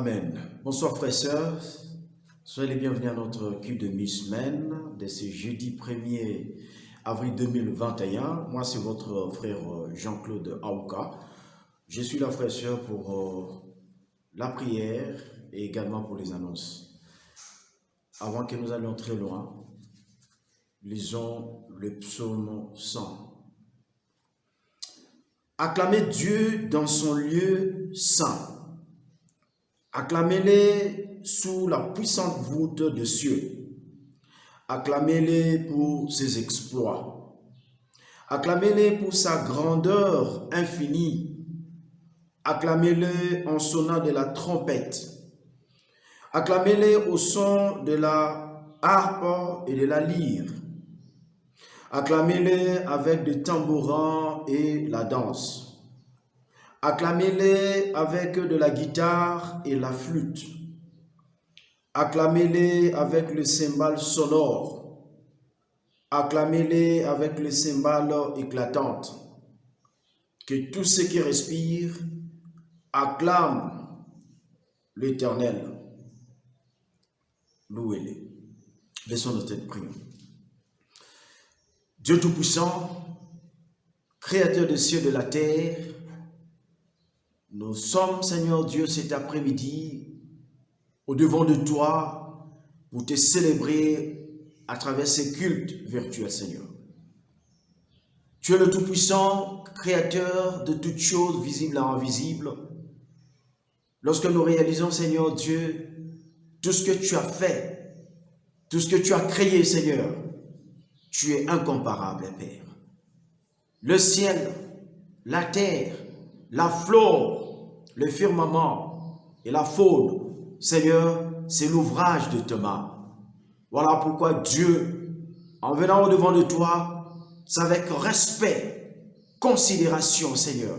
Amen. Bonsoir frères et sœurs. Soyez les bienvenus à notre culte de mi-semaine de ce jeudi 1er avril 2021. Moi, c'est votre frère Jean-Claude Aouka. Je suis là, frères et sœurs, pour la prière et également pour les annonces. Avant que nous allions très loin, lisons le psaume 100. Acclamez Dieu dans son lieu saint. Acclamez-les sous la puissante voûte de cieux. Acclamez-les pour ses exploits. Acclamez-les pour sa grandeur infinie. Acclamez-les en sonnant de la trompette. Acclamez-les au son de la harpe et de la lyre. Acclamez-les avec des tambourins et la danse. Acclamez-les avec de la guitare et la flûte. Acclamez-les avec le cymbale sonore. Acclamez-les avec le cymbale éclatante. Que tous ceux qui respirent acclament l'Éternel. Louez-les. Laissons nos têtes prier. Dieu Tout-Puissant, Créateur des cieux et de la terre, nous sommes, Seigneur Dieu, cet après-midi, au-devant de toi, pour te célébrer à travers ces cultes virtuels, Seigneur. Tu es le Tout-Puissant, Créateur de toutes choses visibles et invisibles. Lorsque nous réalisons, Seigneur Dieu, tout ce que tu as fait, tout ce que tu as créé, Seigneur, tu es incomparable, Père. Le ciel, la terre, la flore, le firmament et la faune, Seigneur, c'est l'ouvrage de tes mains. Voilà pourquoi Dieu, en venant au-devant de toi, c'est avec respect, considération, Seigneur,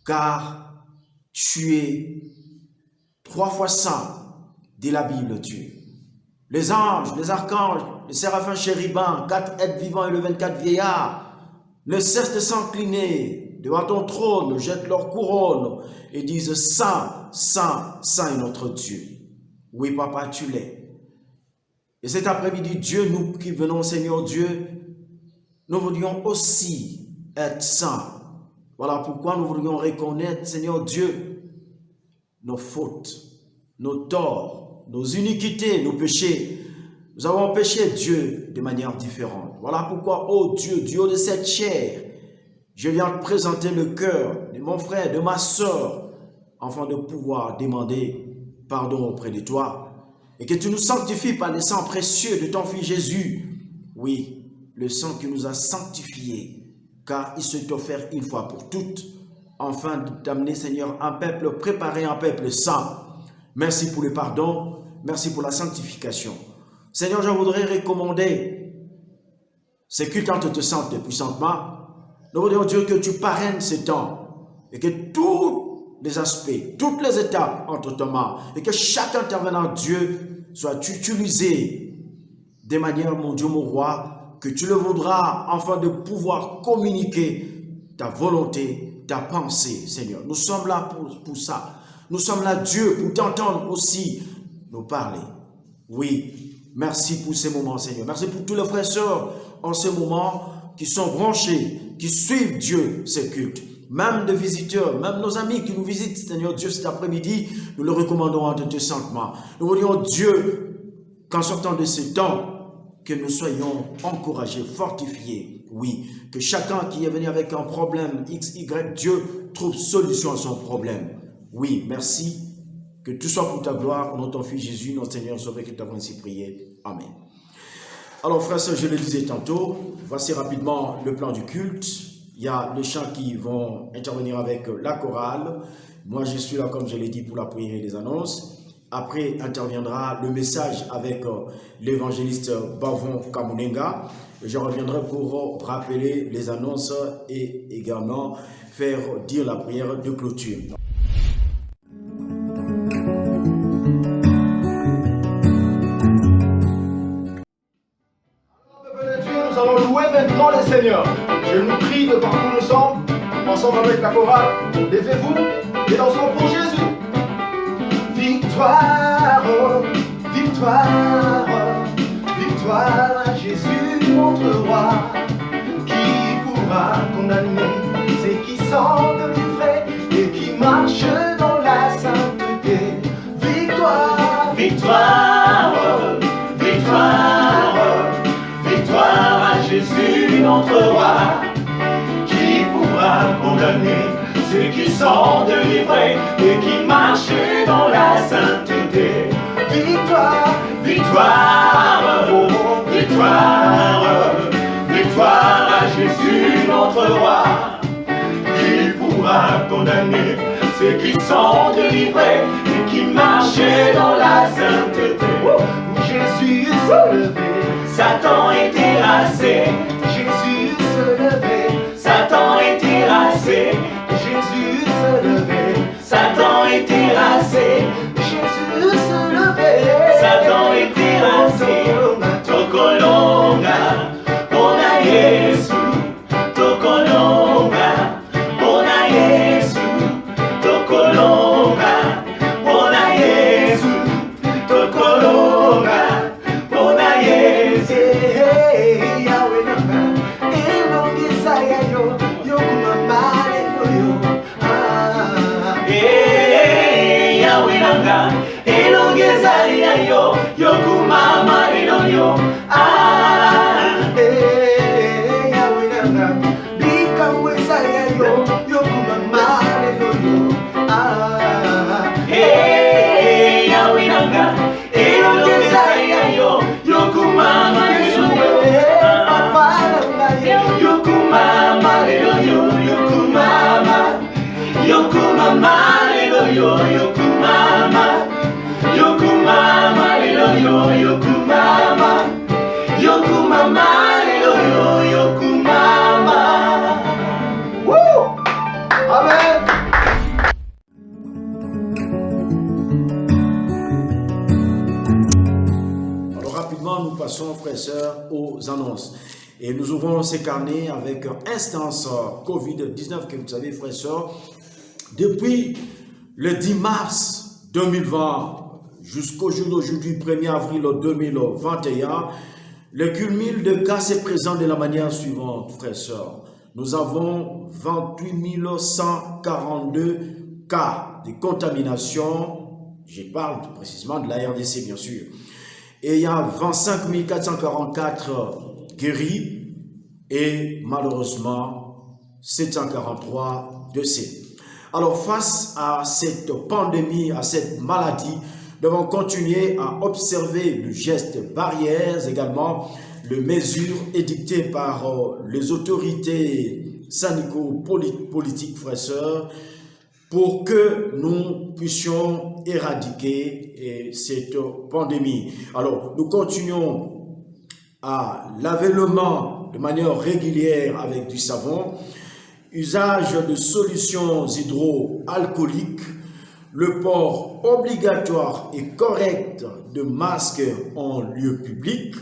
car tu es 3 fois saint, dit la Bible, Dieu. Les anges, les archanges, les séraphins chérubins, 4 êtres vivants et le 24 vieillards, ne cessent de s'incliner devant ton trône, jettent leur couronne et disent « Saint, Saint, Saint est notre Dieu ». Oui, Papa, tu l'es. Et cet après-midi, Dieu, nous qui venons, Seigneur Dieu, nous voulions aussi être saints. Voilà pourquoi nous voulions reconnaître, Seigneur Dieu, nos fautes, nos torts, nos iniquités, nos péchés. Nous avons péché Dieu de manière différente. Voilà pourquoi, ô Dieu, Dieu de cette chair, je viens te présenter le cœur de mon frère, de ma soeur, afin de pouvoir demander pardon auprès de toi. Et que tu nous sanctifies par le sang précieux de ton Fils Jésus. Oui, le sang qui nous a sanctifiés, car il s'est offert une fois pour toutes, afin d'amener, Seigneur, un peuple préparé, un peuple saint. Merci pour le pardon, merci pour la sanctification. Seigneur, je voudrais recommander ces cultes en te sainte et puissantement. Nous voudrions, Dieu, que tu parraines ces temps et que tous les aspects, toutes les étapes entre tes mains et que chaque intervenant, Dieu, soit utilisé de manière, mon Dieu, mon roi, que tu le voudras afin de pouvoir communiquer ta volonté, ta pensée, Seigneur. Nous sommes là pour ça. Nous sommes là, Dieu, pour t'entendre aussi nous parler. Oui, merci pour ces moments, Seigneur. Merci pour tous les frères et sœurs en ces moments qui sont branchés, qui suivent Dieu, ces cultes. Même des visiteurs, même nos amis qui nous visitent, Seigneur Dieu, cet après-midi, nous le recommandons en te saintement. Nous voulons, Dieu, qu'en sortant de ce temps, que nous soyons encouragés, fortifiés. Oui, que chacun qui est venu avec un problème X, Y, Dieu trouve solution à son problème. Oui, merci. Que tout soit pour ta gloire, au nom de ton Fils Jésus, notre Seigneur, Sauveur, que tu as ainsi prié. Amen. Alors, frères et sœurs, je le disais tantôt, voici rapidement le plan du culte. Il y a les chants qui vont intervenir avec la chorale. Moi, je suis là, comme je l'ai dit, pour la prière et les annonces. Après, interviendra le message avec l'évangéliste Bavon Kamunenga. Je reviendrai pour rappeler les annonces et également faire dire la prière de clôture. Nous allons louer maintenant le Seigneur. Je nous prie de partout où nous sommes, ensemble avec la chorale. Levez-vous et dansons pour Jésus. Victoire, victoire, victoire à Jésus notre roi. Qui pourra condamner ceux qui sont délivrés et qui marchent dans la sainteté? Victoire, victoire, victoire, victoire à Jésus notre roi. Qui pourra condamner ceux qui sont délivrés et qui marchent dans la sainteté? Victoire, victoire, victoire, victoire à Jésus notre roi. Qui pourra condamner ceux qui sont délivrés et qui marchent dans la sainteté? Jésus se levait, Satan est terrassé. Jésus se levait, Satan est terrassé. Jésus se levait, Satan est terrassé. Jésus se levait, Satan est terrassé. Tokolonga, bona Yesu. Tokolonga, bona Yesu. Tokolonga, bona Yesu. Tokolonga, bona Yesu. Yahweh nanga, elongisa yayo, yokumamale yoyo. Yahweh nanga, elongisa yayo, yokumamale yoyo. Yahweh nanga, bikamwesa yayo, yokumamale yoyo. Yahweh nanga, elongisa yayo, yokumamale yoyo. Yokumama, yokumama, yokumama, yokumama, yokumama, yokumama, yokumama, yokumama. Woo! Amen. Alors rapidement, nous passons, frères et sœurs, aux annonces. Et nous ouvrons ces carnets avec instance Covid-19 que vous savez, frères et sœurs, depuis le 10 mars 2020 jusqu'au jour d'aujourd'hui, 1er avril 2021, le cumul de cas se présente de la manière suivante, frères et sœurs. Nous avons 28 142 cas de contamination, je parle précisément de la RDC bien sûr, et il y a 25 444 guéris et malheureusement 743 décès. Alors face à cette pandémie, à cette maladie, nous devons continuer à observer le geste barrières, également les mesures édictées par les autorités sanitaires-politiques, frères et sœurs, pour que nous puissions éradiquer cette pandémie. Alors, nous continuons à laver les mains de manière régulière avec du savon, usage de solutions hydroalcooliques, le port obligatoire et correct de masques en lieu public,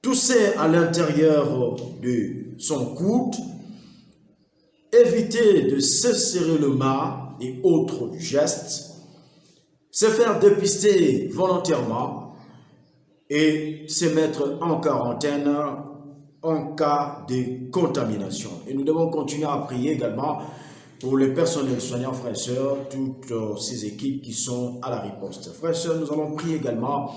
tousser à l'intérieur de son coude, éviter de se serrer le main et autres gestes, se faire dépister volontairement et se mettre en quarantaine en cas de contamination. Et nous devons continuer à prier également pour les personnels soignants, frères et sœurs, toutes ces équipes qui sont à la riposte. Frères et sœurs, nous allons prier également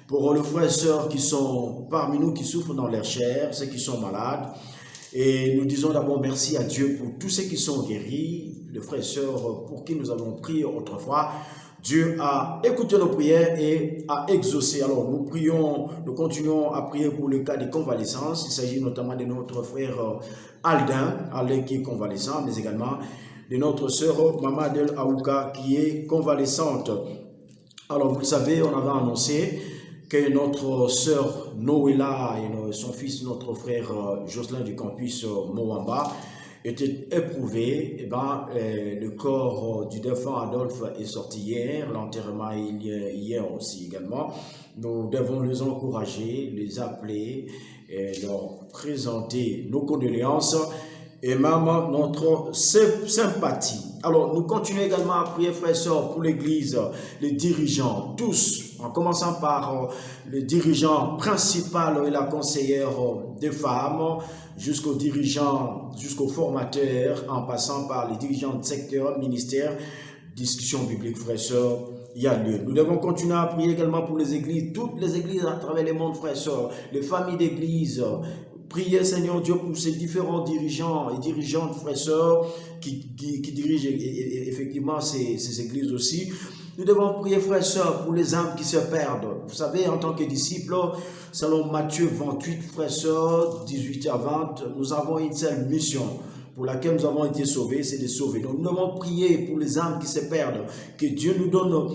pour les frères et sœurs qui sont parmi nous, qui souffrent dans leur chair, ceux qui sont malades. Et nous disons d'abord merci à Dieu pour tous ceux qui sont guéris, les frères et sœurs pour qui nous avons prié autrefois. Dieu a écouté nos prières et a exaucé. Alors nous prions, nous continuons à prier pour le cas de convalescence. Il s'agit notamment de notre frère Aldin, qui est convalescent, mais également de notre sœur Maman Del Aouka qui est convalescente. Alors vous le savez, on avait annoncé que notre sœur Noéla et son fils, notre frère Jocelyn du campus Moamba, était éprouvé. Et le corps du défunt Adolphe est sorti hier, l'enterrement hier aussi également. Nous devons les encourager, les appeler, et leur présenter nos condoléances et même notre sympathie. Alors, nous continuons également à prier, frères et sœurs, pour l'Église, les dirigeants, tous, en commençant par le dirigeant principal et la conseillère des femmes, jusqu'aux dirigeants, jusqu'aux formateurs, en passant par les dirigeants de secteur, ministère, discussion biblique, frères et sœurs, il y a lieu. Nous devons continuer à prier également pour les églises, toutes les églises à travers le monde, frères et sœurs, les familles d'églises. Priez, Seigneur Dieu, pour ces différents dirigeants et dirigeantes, frères et sœurs, qui dirigent effectivement ces églises aussi. Nous devons prier, frères et sœurs, pour les âmes qui se perdent. Vous savez, en tant que disciples, selon Matthieu 28, frères et sœurs, 18 à 20, nous avons une seule mission pour laquelle nous avons été sauvés, c'est de sauver. Donc nous devons prier pour les âmes qui se perdent, que Dieu nous donne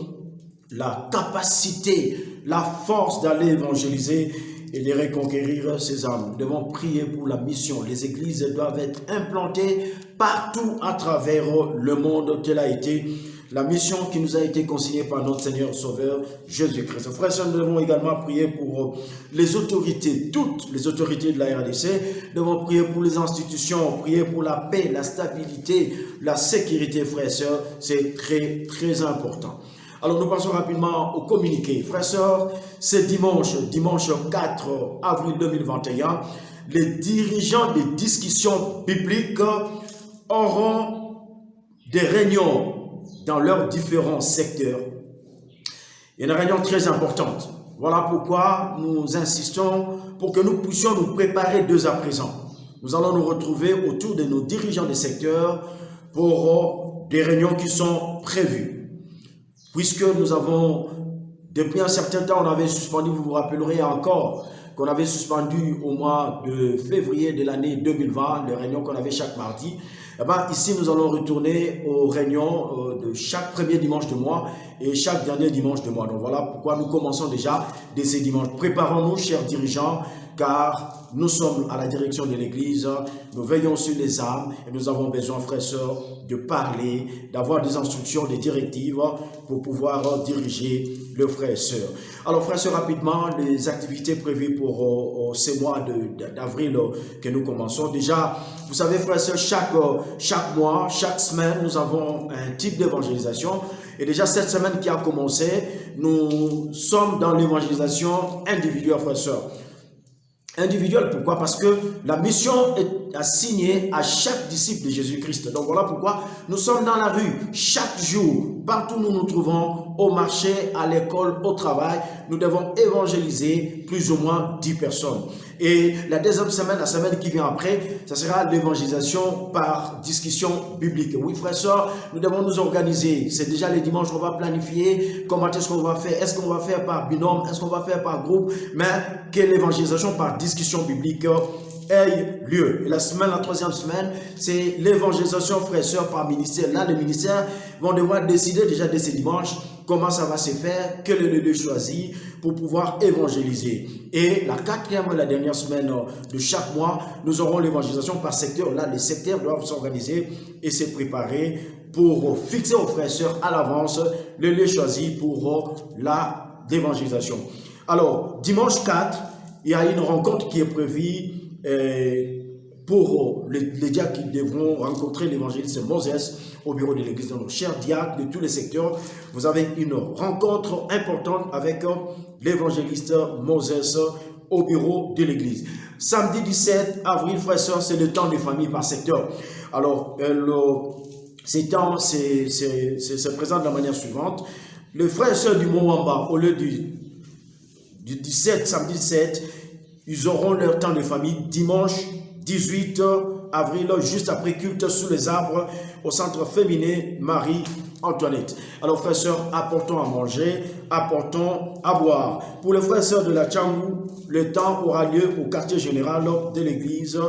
la capacité, la force d'aller évangéliser et de reconquérir ces âmes. Nous devons prier pour la mission. Les églises doivent être implantées partout à travers le monde, telle a été la mission qui nous a été consignée par notre Seigneur Sauveur Jésus-Christ. Frères et sœurs, nous devons également prier pour les autorités, toutes les autorités de la RDC. Nous devons prier pour les institutions, prier pour la paix, la stabilité, la sécurité, frères et sœurs. C'est très, très important. Alors, nous passons rapidement au communiqué. Frères et sœurs, c'est dimanche 4 avril 2021, les dirigeants des discussions bibliques auront des réunions dans leurs différents secteurs. Il y a une réunion très importante. Voilà pourquoi nous insistons pour que nous puissions nous préparer dès à présent. Nous allons nous retrouver autour de nos dirigeants des secteurs pour des réunions qui sont prévues. Puisque nous avons, depuis un certain temps, on avait suspendu, vous vous rappellerez encore, qu'on avait suspendu au mois de février de l'année 2020, les réunions qu'on avait chaque mardi. Eh bien, ici, nous allons retourner aux réunions de chaque premier dimanche de mois et chaque dernier dimanche de mois. Donc voilà pourquoi nous commençons déjà dès ces dimanches. Préparons-nous, chers dirigeants, car nous sommes à la direction de l'Église, nous veillons sur les âmes et nous avons besoin, frères et sœurs, de parler, d'avoir des instructions, des directives pour pouvoir diriger le frère et sœurs. Alors, frères et sœurs, rapidement, les activités prévues pour ces mois d'avril que nous commençons. Déjà, vous savez, frères et sœurs, chaque mois, chaque semaine, nous avons un type d'évangélisation. Et déjà, cette semaine qui a commencé, nous sommes dans l'évangélisation individuelle, frères et sœurs. Individuel, pourquoi? Parce que la mission est assignée à chaque disciple de Jésus-Christ. Donc voilà pourquoi nous sommes dans la rue chaque jour, partout où nous nous trouvons, au marché, à l'école, au travail. Nous devons évangéliser plus ou moins 10 personnes. Et la deuxième semaine, la semaine qui vient après, ça sera l'évangélisation par discussion biblique. Oui, frères et sœurs, nous devons nous organiser. C'est déjà les dimanches, on va planifier comment est-ce qu'on va faire. Est-ce qu'on va faire par binôme? Est-ce qu'on va faire par groupe? Mais que l'évangélisation par discussion biblique ait lieu. Et la troisième semaine, c'est l'évangélisation, frères et sœurs, par ministère. Là, les ministères vont devoir décider déjà dès ce dimanche comment ça va se faire, quel est le lieu choisi pour pouvoir évangéliser. Et la quatrième et la dernière semaine de chaque mois, nous aurons l'évangélisation par secteur. Là, les secteurs doivent s'organiser et se préparer pour fixer aux frères et sœurs à l'avance le lieu choisi pour l'évangélisation. Alors, dimanche 4, il y a une rencontre qui est prévue pour les diacres qui devront rencontrer l'évangéliste Moses au bureau de l'église. Donc, chers diacres de tous les secteurs, vous avez une rencontre importante avec l'évangéliste Moses au bureau de l'église. Samedi 17 avril, frères et sœurs, c'est le temps des familles par secteur. Alors, ces temps se présentent de la manière suivante. Les frères et sœurs du Mont-Wamba, au lieu du 17, samedi 17, ils auront leur temps de famille dimanche 18 avril, juste après culte sous les arbres au centre féminin Marie-Antoinette. Alors, frères et sœurs, apportons à manger, apportons à boire. Pour les frères et sœurs de la Tchangou, le temps aura lieu au quartier général de l'église.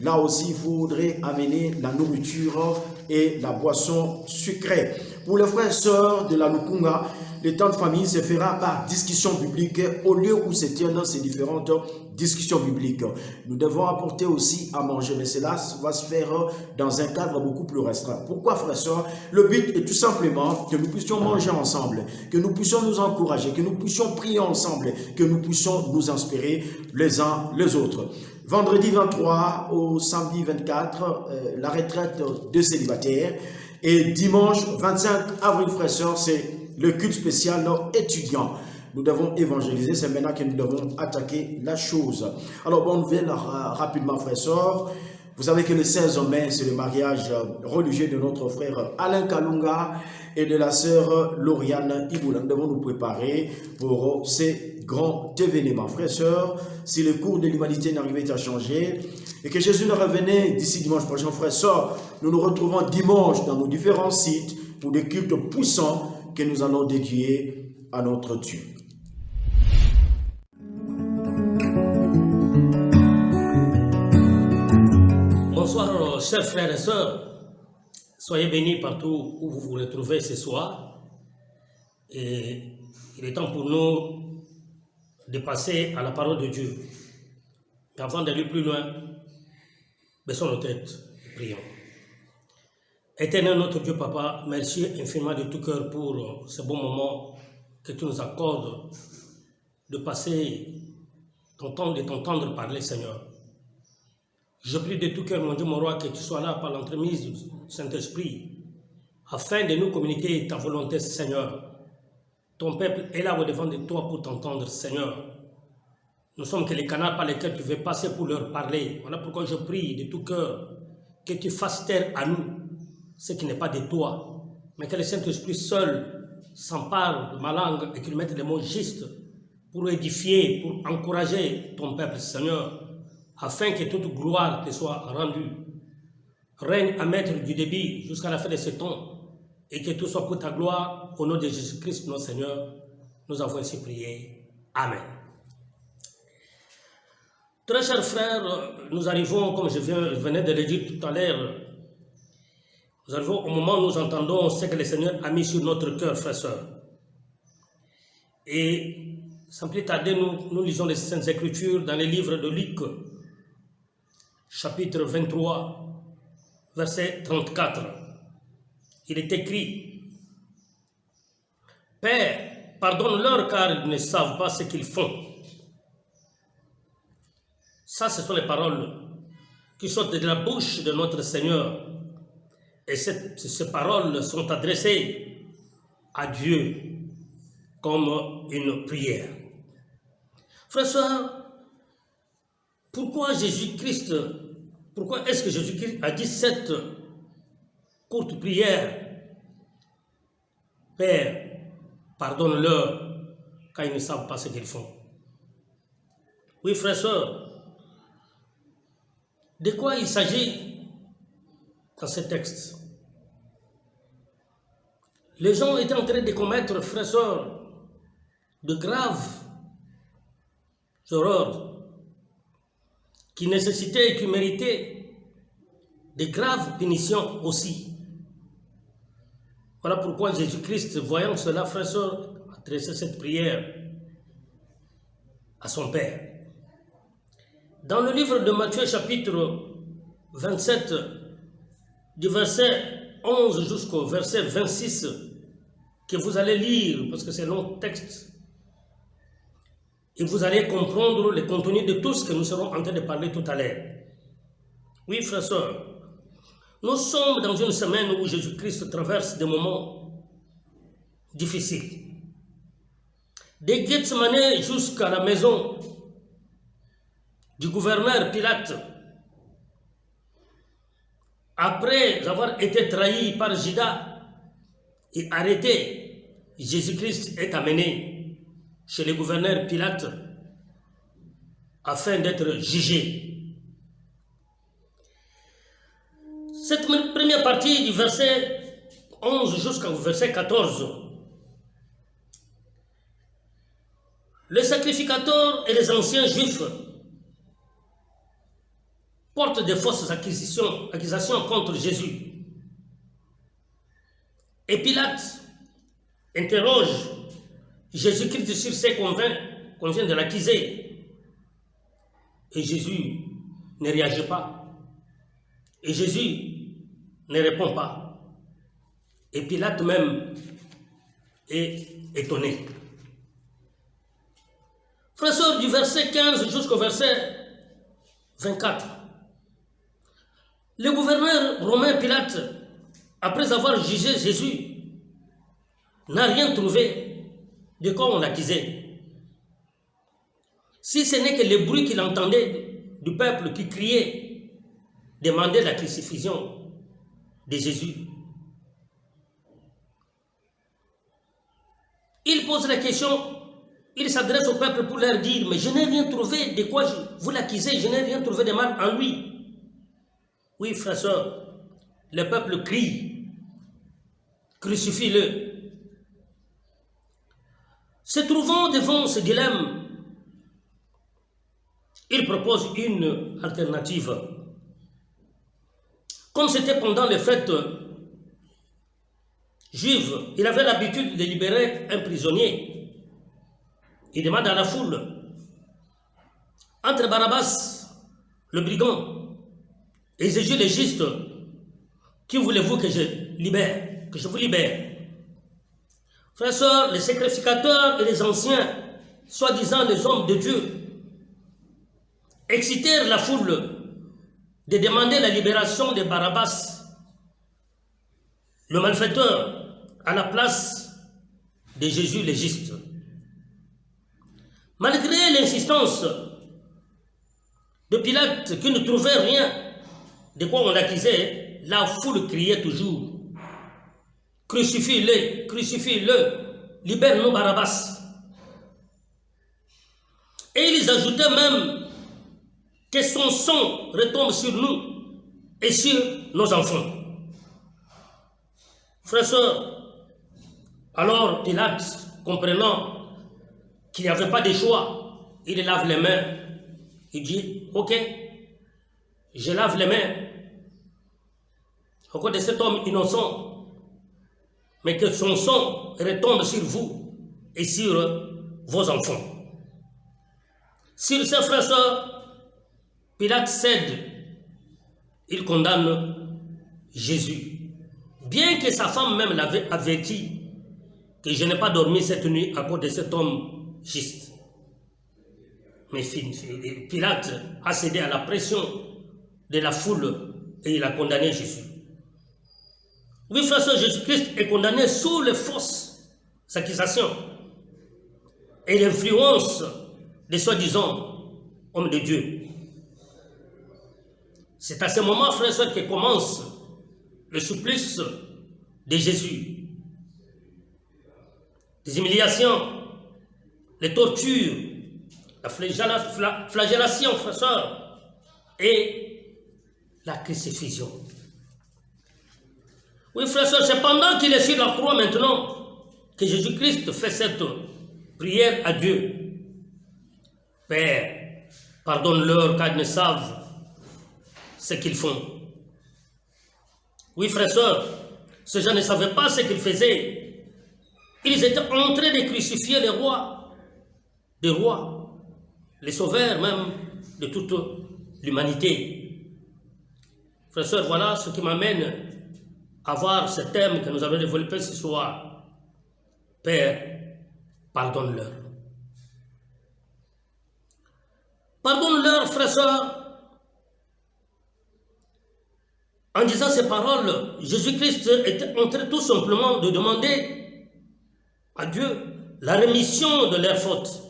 Là aussi, il faudrait amener la nourriture et la boisson sucrée. Pour les frères et sœurs de la Lukunga, le temps de famille se fera par discussion biblique au lieu où se tiennent ces différentes discussions bibliques. Nous devons apporter aussi à manger, mais cela va se faire dans un cadre beaucoup plus restreint. Pourquoi, frères et sœurs? Le but est tout simplement que nous puissions manger ensemble, que nous puissions nous encourager, que nous puissions prier ensemble, que nous puissions nous inspirer les uns les autres. vendredi 23 au samedi 24, la retraite de célibataires. Et dimanche 25 avril, frères et sœurs, c'est le culte spécial étudiant. Nous devons évangéliser, c'est maintenant que nous devons attaquer la chose. Alors, bonne nouvelle rapidement, frères et sœurs. Vous savez que le 16 mai, c'est le mariage religieux de notre frère Alain Kalunga et de la sœur Lauriane Iboula. Nous devons nous préparer pour ces grands événements. Frères et sœurs, si le cours de l'humanité n'arrivait à changer et que Jésus ne revenait d'ici dimanche prochain, frères et sœurs, nous nous retrouvons dimanche dans nos différents sites pour des cultes puissants que nous allons dédier à notre Dieu. Bonsoir, chers frères et sœurs. Soyez bénis partout où vous vous retrouvez ce soir. Et il est temps pour nous de passer à la parole de Dieu. Mais avant d'aller plus loin, baissons nos têtes et prions. Éternel notre Dieu Papa, merci infiniment de tout cœur pour ce bon moment que tu nous accordes de passer ton temps, de t'entendre parler, Seigneur. Je prie de tout cœur, mon Dieu, mon roi, que tu sois là par l'entremise du Saint-Esprit, afin de nous communiquer ta volonté, Seigneur. Ton peuple est là au-devant de toi pour t'entendre, Seigneur. Nous sommes que les canaux par lesquels tu veux passer pour leur parler. Voilà pourquoi je prie de tout cœur que tu fasses taire à nous ce qui n'est pas de toi, mais que le Saint-Esprit seul s'empare de ma langue et qu'il mette les mots justes pour édifier, pour encourager ton peuple, Seigneur, afin que toute gloire te soit rendue. Règne à maître du débit jusqu'à la fin de ce temps, et que tout soit pour ta gloire, au nom de Jésus-Christ, notre Seigneur, nous avons ainsi prié. Amen. Très chers frères, nous arrivons, comme je venais de le dire tout à l'heure, nous arrivons au moment où nous entendons ce que le Seigneur a mis sur notre cœur, frères et sœurs. Et sans plus tarder, nous lisons les Saintes Écritures dans les livres de Luc, chapitre 23, verset 34. Il est écrit: Père, pardonne-leur car ils ne savent pas ce qu'ils font. Ça, ce sont les paroles qui sortent de la bouche de notre Seigneur. Et ces paroles sont adressées à Dieu comme une prière. Frères et sœurs, pourquoi est-ce que Jésus-Christ a dit cette courte prière? Père, pardonne-leur, car ils ne savent pas ce qu'ils font. Oui, frères et sœurs, de quoi il s'agit dans ce texte? Les gens étaient en train de commettre, frères et sœurs, de graves horreurs qui nécessitaient et qui méritaient de graves punitions aussi. Voilà pourquoi Jésus-Christ, voyant cela, frères et sœurs, a adressé cette prière à son Père. Dans le livre de Matthieu, chapitre 27, du verset 11 jusqu'au verset 26, que vous allez lire, parce que c'est un long texte, et vous allez comprendre le contenu de tout ce que nous serons en train de parler tout à l'heure. Oui, frères et sœurs, nous sommes dans une semaine où Jésus-Christ traverse des moments difficiles. De Gethsemane jusqu'à la maison du gouverneur Pilate, après avoir été trahi par Judas et arrêté, Jésus-Christ est amené chez le gouverneur Pilate afin d'être jugé. Cette première partie du verset 11 jusqu'au verset 14, les sacrificateurs et les anciens juifs portent de fausses accusations contre Jésus. Et Pilate interroge Jésus-Christ sur ce qu'on vient de l'accuser. Et Jésus ne réagit pas. Et Jésus ne répond pas. Et Pilate même est étonné. Frères et sœurs, du verset 15 jusqu'au verset 24. Le gouverneur romain Pilate, après avoir jugé Jésus, n'a rien trouvé de quoi on l'accusait. Si ce n'est que le bruit qu'il entendait du peuple qui criait, demandait la crucifixion de Jésus. Il pose la question, il s'adresse au peuple pour leur dire, mais je n'ai rien trouvé de quoi vous l'accusez, je n'ai rien trouvé de mal en lui. Oui, frères et sœurs, le peuple crie, crucifie-le. Se trouvant devant ce dilemme, il propose une alternative. Comme c'était pendant les fêtes juives, il avait l'habitude de libérer un prisonnier. Il demande à la foule, entre Barabbas, le brigand, et Jésus le juste, qui voulez-vous que je libère, que je vous libère? Frères et sœurs, les sacrificateurs et les anciens, soi-disant les hommes de Dieu, excitèrent la foule de demander la libération de Barabbas, le malfaiteur, à la place de Jésus le juste. Malgré l'insistance de Pilate qui ne trouvait rien de quoi on l'accusait, la foule criait toujours, crucifie-le, crucifie-le, libère-nous Barabbas. Et ils ajoutaient même que son sang retombe sur nous et sur nos enfants. Frères et sœurs, alors Pilate, comprenant qu'il n'y avait pas de choix, il lave les mains. Il dit, ok, je lave les mains au cause de cet homme innocent, mais que son sang retombe sur vous et sur vos enfants. Sur ces frères et sœurs, Pilate cède, il condamne Jésus. Bien que sa femme même l'avait averti que je n'ai pas dormi cette nuit à cause de cet homme juste. Mais Pilate a cédé à la pression de la foule et il a condamné Jésus. Oui, frère, Jésus-Christ est condamné sous les fausses accusations et l'influence des soi-disant hommes de Dieu. C'est à ce moment, frère et sœurs, que commence le supplice de Jésus. Les humiliations, les tortures, la flagellation, frère et sœurs, et la crucifixion. Oui, frère et sœurs, c'est pendant qu'il est sur la croix maintenant que Jésus-Christ fait cette prière à Dieu. Père, pardonne-leur car ils ne savent ce qu'ils font. Oui, frères et sœurs, ces gens ne savaient pas ce qu'ils faisaient. Ils étaient en train de crucifier les rois, des rois, les sauveurs même de toute l'humanité. Frères et sœurs, voilà ce qui m'amène à voir ce thème que nous allons développer ce soir. Père, pardonne-leur. Pardonne-leur, frères et sœurs. En disant ces paroles, Jésus-Christ était en train tout simplement de demander à Dieu la rémission de leurs fautes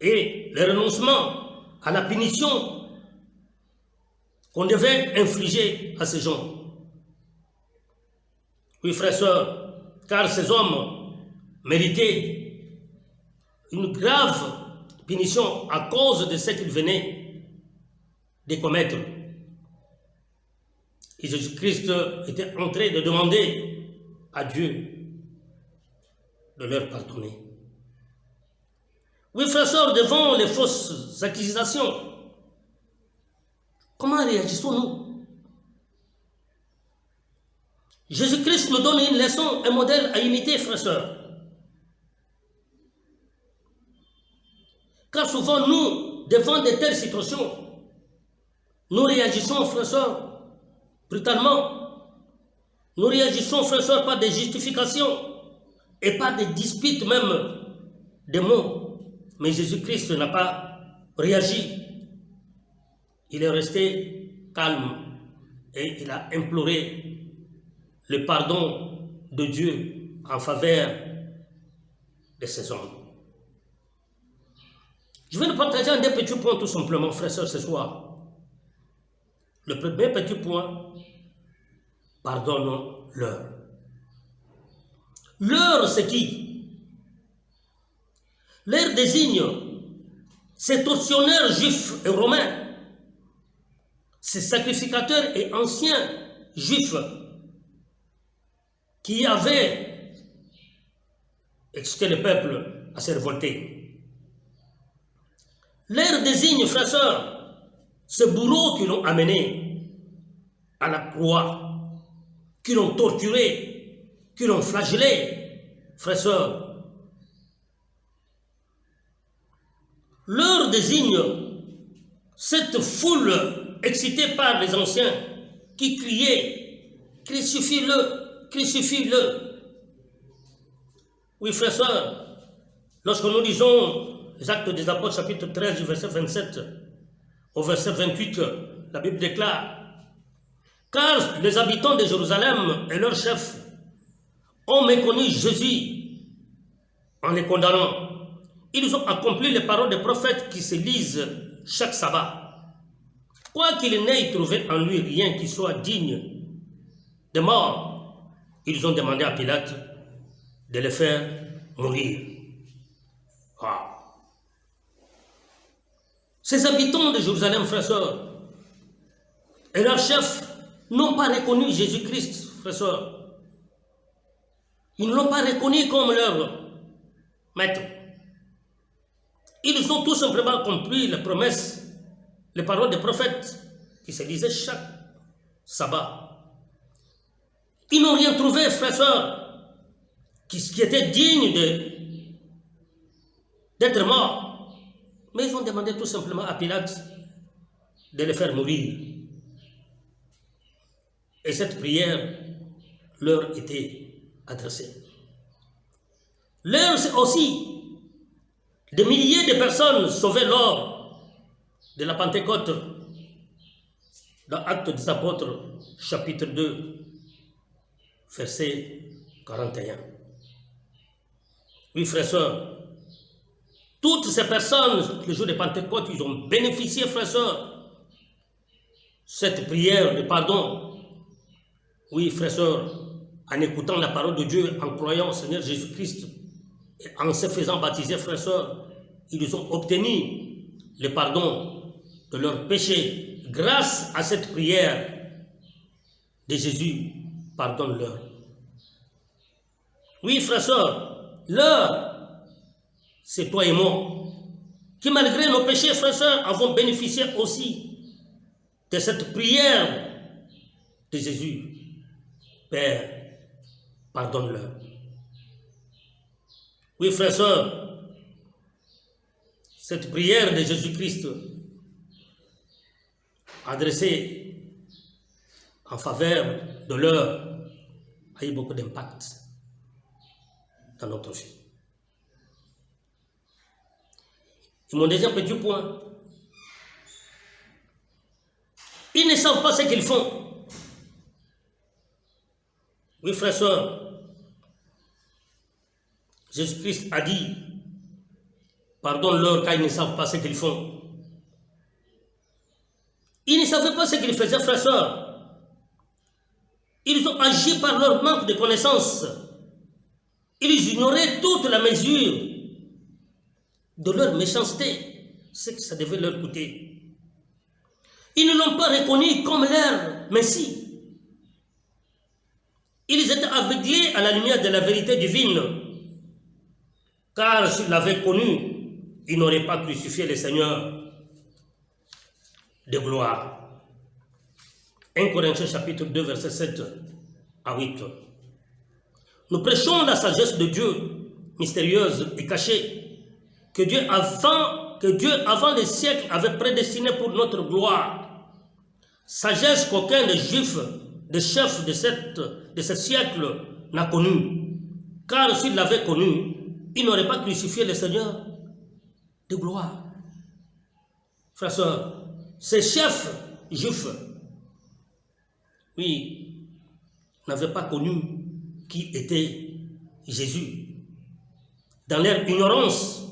et le renoncement à la punition qu'on devait infliger à ces gens. Oui, frères et sœurs, car ces hommes méritaient une grave punition à cause de ce qu'ils venaient de commettre. Et Jésus-Christ était en train de demander à Dieu de leur pardonner. Oui, frères et sœurs, devant les fausses accusations, comment réagissons-nous? Jésus-Christ nous donne une leçon, un modèle à imiter, frères et sœurs. Car souvent, nous, devant de telles situations, nous réagissons, frères et sœurs, brutalement. Nous réagissons, frères et sœurs, par des justifications et par des disputes même des mots. Mais Jésus-Christ n'a pas réagi. il est resté calme et il a imploré le pardon de Dieu en faveur de ces hommes. Je vais nous partager un des petits points tout simplement, frères et sœurs, ce soir. Le premier petit point, pardonne-leur. Leur, c'est qui? Leur désigne ces tortionnaires juifs et romains, ces sacrificateurs et anciens juifs qui avaient excité le peuple à se révolter. Leur désigne, frères et sœurs, ce bourreau qui l'ont amené à la croix, qui l'ont torturé, qui l'ont flagellé, frères et sœurs. Leur désigne cette foule excitée par les anciens qui criaient « Crucifie-le, crucifie-le ». Oui, frères et sœurs, lorsque nous lisons les Actes des Apôtres, chapitre 13, du verset 27 au verset 28, la Bible déclare « Car les habitants de Jérusalem et leurs chefs ont méconnu Jésus en les condamnant. Ils ont accompli les paroles des prophètes qui se lisent chaque sabbat. Quoiqu'ils n'aient trouvé en lui rien qui soit digne de mort, ils ont demandé à Pilate de le faire mourir. » Ces habitants de Jérusalem, frères et sœurs, et leurs chefs n'ont pas reconnu Jésus-Christ, frères et sœurs. Ils ne l'ont pas reconnu comme leur maître. Ils ont tout simplement compris les promesses, les paroles des prophètes qui se lisaient chaque sabbat. Ils n'ont rien trouvé, frères et sœurs, qui était digne d'être mort. Mais ils ont demandé tout simplement à Pilate de le faire mourir. Et cette prière leur était adressée. Leur, c'est aussi des milliers de personnes sauvées lors de la Pentecôte, dans Actes des Apôtres, chapitre 2, verset 41. Oui, frères et sœurs, toutes ces personnes, le jour de Pentecôte, ils ont bénéficié, frères et sœurs, cette prière de pardon. Oui, frères et sœurs, en écoutant la parole de Dieu, en croyant au Seigneur Jésus-Christ, et en se faisant baptiser, frères et sœurs, ils ont obtenu le pardon de leurs péchés grâce à cette prière de Jésus. Pardonne-leur. Oui, frères et sœurs, leur, c'est toi et moi, qui malgré nos péchés, frères et sœurs, avons bénéficié aussi de cette prière de Jésus. Père, pardonne-leur. Oui, frères et sœurs, cette prière de Jésus-Christ adressée en faveur de leur a eu beaucoup d'impact dans notre vie. Et mon deuxième petit point, ils ne savent pas ce qu'ils font. Oui, frères et sœurs, Jésus-Christ a dit, pardonne-leur car ils ne savent pas ce qu'ils font. Ils ne savaient pas ce qu'ils faisaient, frères et sœurs. Ils ont agi par leur manque de connaissance. Ils ignoraient toute la mesure de leur méchanceté, ce que ça devait leur coûter. Ils ne l'ont pas reconnu comme leur Messie. Ils étaient aveuglés à la lumière de la vérité divine, car s'ils l'avaient connu, ils n'auraient pas crucifié le Seigneur de gloire. 1 Corinthiens chapitre 2, verset 7 à 8. Nous prêchons la sagesse de Dieu, mystérieuse et cachée, que Dieu, avant les siècles, avait prédestinée pour notre gloire. Sagesse qu'aucun des Juifs, des chefs de ce siècle, n'a connue. Car s'il l'avait connue, il n'aurait pas crucifié le Seigneur de gloire. Frères et sœurs, ces chefs juifs, oui, n'avaient pas connu qui était Jésus. Dans leur ignorance,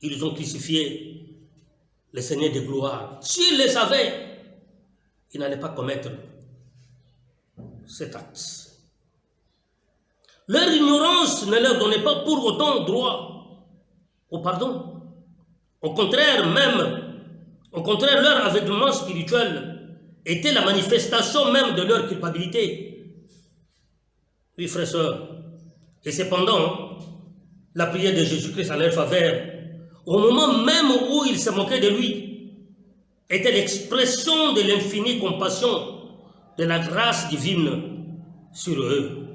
ils ont crucifié le Seigneur de gloire. S'ils le savaient, ils n'allaient pas commettre cet acte. Leur ignorance ne leur donnait pas pour autant droit au pardon. Au contraire, leur aveuglement spirituel était la manifestation même de leur culpabilité. Oui, frères et sœurs. Et cependant, la prière de Jésus-Christ en leur faveur, au moment même où ils se moquaient de lui, était l'expression de l'infinie compassion de la grâce divine sur eux.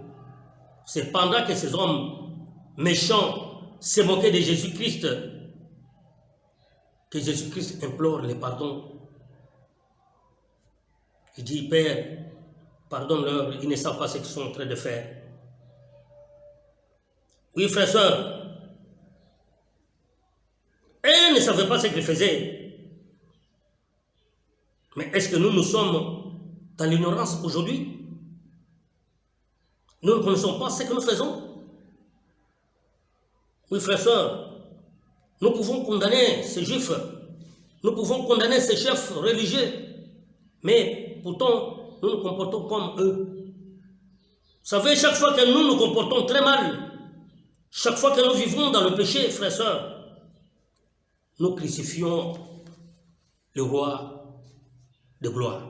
C'est pendant que ces hommes méchants se moquaient de Jésus-Christ que Jésus-Christ implore le pardon. Il dit, Père, pardonne-leur, ils ne savent pas ce qu'ils sont en train de faire. Oui, frères et sœurs, eux ne savaient pas ce qu'ils faisaient. Mais est-ce que nous sommes dans l'ignorance aujourd'hui? Nous ne connaissons pas ce que nous faisons. Oui, frères et sœurs, nous pouvons condamner ces juifs, nous pouvons condamner ces chefs religieux, mais pourtant, nous nous comportons comme eux. Vous savez, chaque fois que nous nous comportons très mal, chaque fois que nous vivons dans le péché, frères et sœurs, nous crucifions le roi de gloire.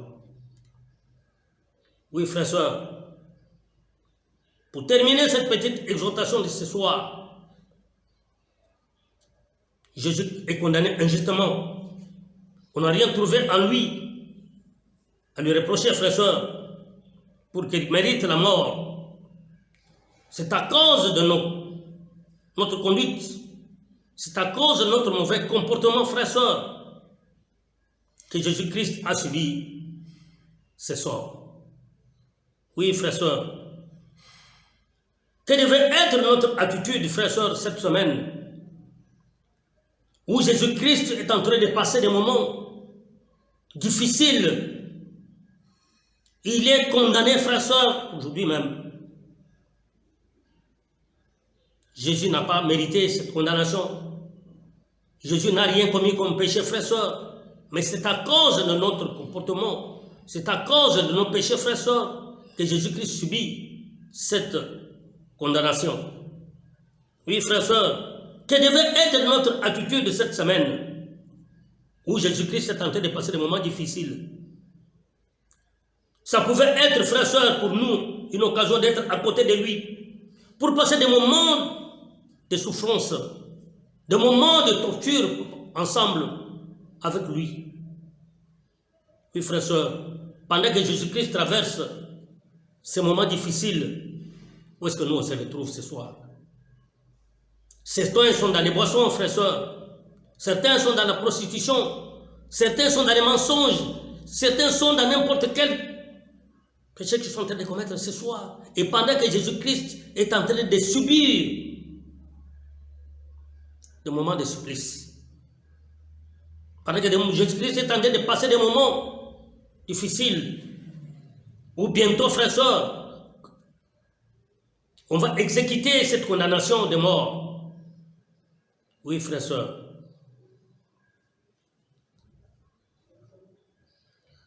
Oui, frères et sœurs, pour terminer cette petite exhortation de ce soir, Jésus est condamné injustement. On n'a rien trouvé en lui à lui reprocher, frères et sœurs, pour qu'il mérite la mort. C'est à cause de notre conduite, c'est à cause de notre mauvais comportement, frères et sœurs, que Jésus-Christ a subi ce sort. Oui, frères et sœurs, quelle devait être notre attitude, frères et sœurs, cette semaine où Jésus-Christ est en train de passer des moments difficiles? Il est condamné, frères et sœurs, aujourd'hui même. Jésus n'a pas mérité cette condamnation. Jésus n'a rien commis comme péché, frères et sœurs. Mais c'est à cause de notre comportement, c'est à cause de nos péchés, frères et sœurs, que Jésus-Christ subit cette condamnation. Oui, frères et sœurs, quelle devait être notre attitude cette semaine où Jésus-Christ est en train de passer des moments difficiles? Ça pouvait être, frères et sœurs, pour nous, une occasion d'être à côté de lui, pour passer des moments de souffrance, des moments de torture ensemble avec lui. Oui, frères et sœurs, pendant que Jésus-Christ traverse ces moments difficiles, où est-ce que nous on se retrouve ce soir? Certains sont dans les boissons, frères et sœurs. Certains sont dans la prostitution. Certains sont dans les mensonges. Certains sont dans n'importe quel péché qu'ils sont en train de commettre ce soir. Et pendant que Jésus-Christ est en train de subir des moments de supplice, pendant que Jésus-Christ est en train de passer des moments difficiles, où bientôt, frères et sœurs, on va exécuter cette condamnation de mort. Oui, frères et sœurs,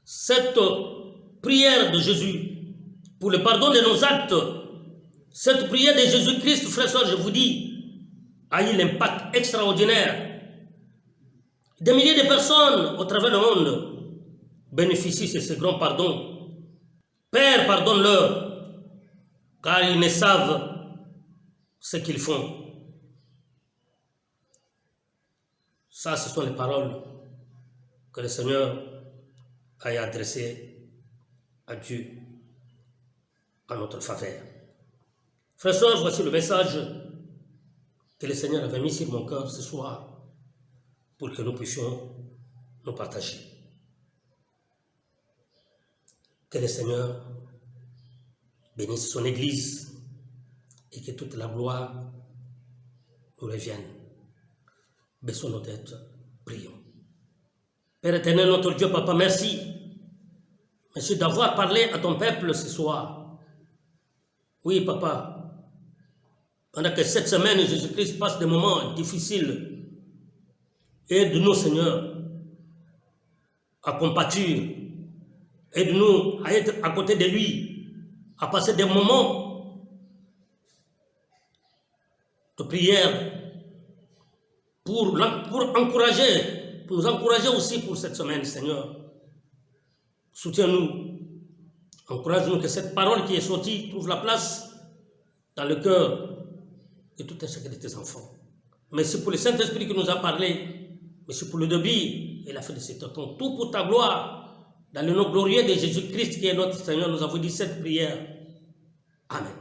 cette prière de Jésus pour le pardon de nos actes, cette prière de Jésus-Christ, frères et sœurs, je vous dis, a eu l'impact extraordinaire. Des milliers de personnes au travers du monde bénéficient de ce grand pardon. Père, pardonne-leur, car ils ne savent ce qu'ils font. Ça, ce sont les paroles que le Seigneur a adressées à Dieu en notre faveur. Frères et sœurs, voici le message que le Seigneur avait mis sur mon cœur ce soir pour que nous puissions nous partager. Que le Seigneur bénisse son Église et que toute la gloire nous revienne. Baissons nos têtes, prions. Père éternel, notre Dieu, Papa, merci. Merci d'avoir parlé à ton peuple ce soir. Oui, Papa. Pendant que cette semaine, Jésus-Christ passe des moments difficiles. Aide-nous, Seigneur, à compatir. Aide-nous à être à côté de lui, à passer des moments de prière pour encourager, pour nous encourager aussi pour cette semaine, Seigneur. Soutiens-nous, encourage-nous que cette parole qui est sortie trouve la place dans le cœur de tout un chacun de tes enfants. Merci pour le Saint-Esprit qui nous a parlé. Merci pour le débit et la fin de cet temps. Tout pour ta gloire. Dans le nom glorieux de Jésus-Christ qui est notre Seigneur, nous avons dit cette prière. Amen.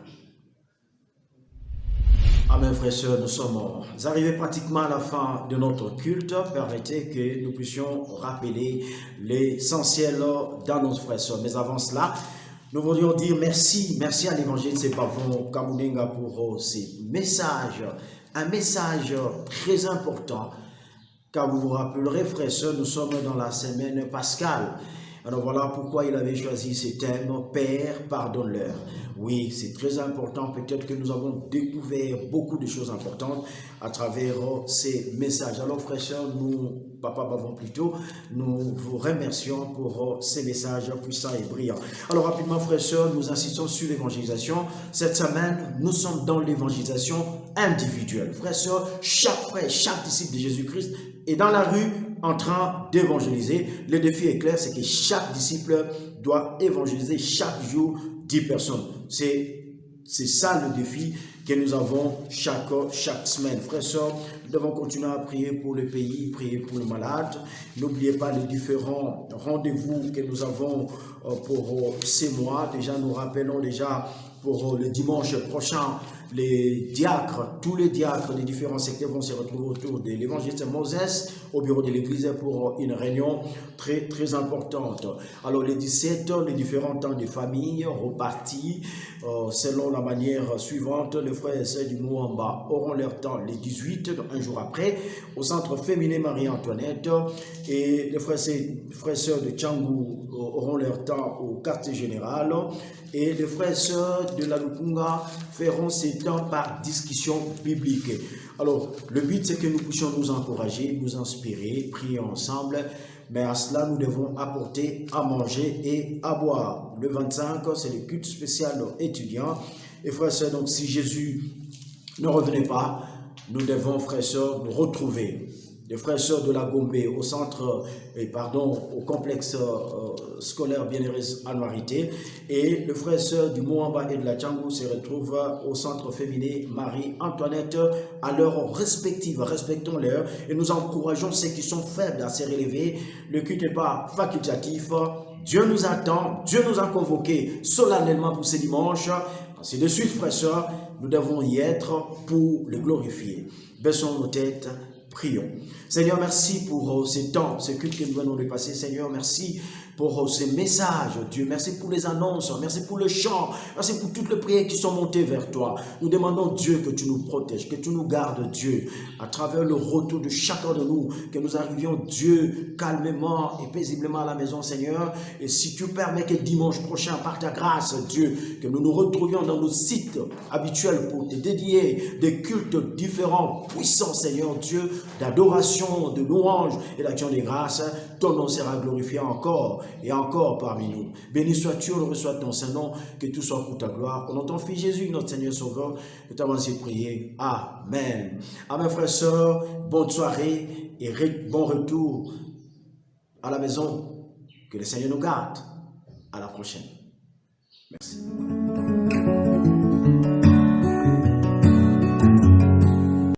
Amen, frères et sœurs, nous sommes arrivés pratiquement à la fin de notre culte. Permettez que nous puissions rappeler l'essentiel dans nos frères et sœurs. Mais avant cela, nous voulions dire merci à l'évangile de Pavon Kamunenga pour ces messages. Un message très important, car vous vous rappellerez, frères et sœurs, nous sommes dans la semaine pascale. Alors voilà pourquoi il avait choisi ce thème, Père, pardonne-leur. Oui, c'est très important. Peut-être que nous avons découvert beaucoup de choses importantes à travers ces messages. Alors frères et sœurs, nous, Papa Bavon plutôt, nous vous remercions pour ces messages puissants et brillants. Alors rapidement frères et sœurs, nous insistons sur l'évangélisation. Cette semaine, nous sommes dans l'évangélisation individuelle. Frères et sœurs, chaque frère, chaque disciple de Jésus-Christ est dans la rue en train d'évangéliser. Le défi est clair, c'est que chaque disciple doit évangéliser chaque jour 10 personnes. C'est ça le défi que nous avons chaque semaine. Frères et sœurs, nous devons continuer à prier pour le pays, prier pour le malade. N'oubliez pas les différents rendez-vous que nous avons pour ces mois. Déjà, nous rappelons déjà pour le dimanche prochain, les diacres, tous les diacres des différents secteurs vont se retrouver autour de l'évangéliste Moses au bureau de l'église pour une réunion très importante. Alors les 17, les différents temps de famille repartis selon la manière suivante. Les frères et sœurs du Mouamba auront leur temps les 18, un jour après, au centre féminin Marie-Antoinette, et les frères et sœurs de Tchangou auront leur temps au quartier général, et les frères et sœurs de la Lukunga feront ces temps par discussion biblique. Alors, le but, c'est que nous puissions nous encourager, nous inspirer, prier ensemble, mais à cela, nous devons apporter à manger et à boire. Le 25, c'est le culte spécial étudiant. Et frères et sœurs, donc si Jésus ne revenait pas, nous devons, frères et sœurs, nous retrouver. Les frères et sœurs de la Gombe au centre, au complexe scolaire Bienheureux Anouarité, et les frères et sœurs du Mouamba et de la Tchangou se retrouvent au centre féminin Marie-Antoinette à l'heure respective. Respectons-leur et nous encourageons ceux qui sont faibles à se relever. Le culte n'est pas facultatif. Dieu nous attend, Dieu nous a convoqués solennellement pour ce dimanche. Ainsi de suite, frères et sœurs, nous devons y être pour le glorifier. Baissons nos têtes. Prions. Seigneur, merci pour ces temps, ce culte que nous venons de passer. Seigneur, merci pour ces messages, Dieu. Merci pour les annonces, merci pour le chant, merci pour toutes les prières qui sont montées vers toi. Nous demandons, Dieu, que tu nous protèges, que tu nous gardes, Dieu, à travers le retour de chacun de nous, que nous arrivions, Dieu, calmement et paisiblement à la maison, Seigneur. Et si tu permets que dimanche prochain, par ta grâce, Dieu, que nous nous retrouvions dans nos sites habituels pour te dédier des cultes différents, puissants, Seigneur, Dieu, d'adoration, de louange et d'action des grâces, ton nom sera glorifié encore et encore parmi nous. Béni sois-tu, on reçoit ton Saint-Nom, que tout soit pour ta gloire. Au nom de ton Fils Jésus, notre Seigneur Sauveur, nous t'avons ainsi prié. Amen. Amen, frères et sœurs, bonne soirée et bon retour à la maison. Que le Seigneur nous garde. À la prochaine. Merci.